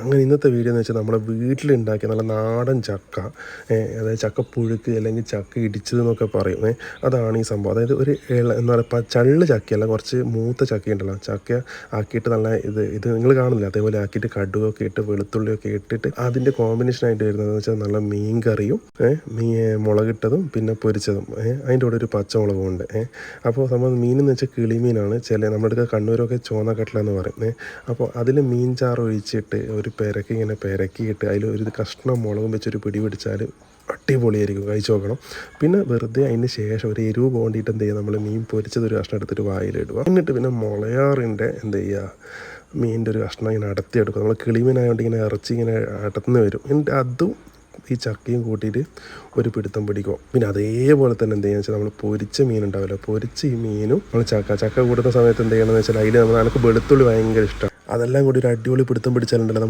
അങ്ങനെ ഇന്നത്തെ വീഡിയോ എന്ന് വെച്ചാൽ നമ്മുടെ വീട്ടിലുണ്ടാക്കിയ നല്ല നാടൻ ചക്ക, അതായത് ചക്ക പുഴുക്ക് അല്ലെങ്കിൽ ചക്ക ഇടിച്ചത് എന്നൊക്കെ പറയും. അതാണ് ഈ സംഭവം. അതായത് ഒരു എന്താ പറയുക, ചള്ള് ചക്കയല്ല, കുറച്ച് മൂത്ത ചക്ക ഉണ്ടല്ലോ, ചക്ക ആക്കിയിട്ട് നല്ല ഇത് നിങ്ങൾ കാണില്ല, അതേപോലെ ആക്കിയിട്ട് കടുകൊക്കെ ഇട്ട് വെളുത്തുള്ളിയൊക്കെ ഇട്ടിട്ട് അതിൻ്റെ കോമ്പിനേഷനായിട്ട് വരുന്നതെന്ന് വെച്ചാൽ നല്ല മീൻ കറിയും മുളകിട്ടതും പിന്നെ പൊരിച്ചതും, അതിൻ്റെ കൂടെ ഒരു പച്ചമുളകും ഉണ്ട്. അപ്പോൾ സംഭവം മീനെന്ന് വെച്ചാൽ കിളിമീനാണ്. നമ്മുടെ അടുത്ത് കണ്ണൂരൊക്കെ ചോന്ന കട്ട്ല എന്ന് പറയും. അപ്പോൾ അതിൽ മീൻ ചാറ് ഒഴിച്ചിട്ട് ഒരു ഇങ്ങനെ പെരക്കിയിട്ട് അതിൽ ഒരു കഷ്ണം മുളകും വെച്ചൊരു പിടി പിടിച്ചാൽ അടിപൊളിയായിരിക്കും, കഴിച്ച് നോക്കണം. പിന്നെ വെറുതെ അതിന് ശേഷം ഒരു എരിവ് പോകേണ്ടിയിട്ട് എന്ത് ചെയ്യുക, നമ്മൾ മീൻ പൊരിച്ചത് ഒരു കഷ്ണം എടുത്തിട്ട് വായിലിടുക. എന്നിട്ട് പിന്നെ മുളയാറിൻ്റെ എന്ത് ചെയ്യുക, മീനിൻ്റെ ഒരു കഷ്ണം ഇങ്ങനെ അടത്തിയെടുക്കുക. നമ്മൾ കിളിമീനായതുകൊണ്ട് ഇങ്ങനെ ഇറച്ചി ഇങ്ങനെ അടത്തുനിന്ന് വരും. എന്നിട്ട് അതും ഈ ചക്കയും കൂട്ടിയിട്ട് ഒരു പിടുത്തം പിടിക്കും. പിന്നെ അതേപോലെ തന്നെ എന്ത് ചെയ്യുക വെച്ചാൽ നമ്മൾ പൊരിച്ച മീൻ ഉണ്ടാവില്ല, പൊരിച്ച ഈ മീനും നമ്മൾ ചക്ക കൂടുന്ന സമയത്ത് എന്ത് ചെയ്യണമെന്ന് വെച്ചാൽ അതിൽ എനിക്ക് വെളുത്തുള്ളി ഭയങ്കര ഇഷ്ടമാണ്. അതെല്ലാം കൂടി ഒരു അടിപൊളി പിടുത്തം പിടിച്ചാലുണ്ടല്ലോ നമ്മൾ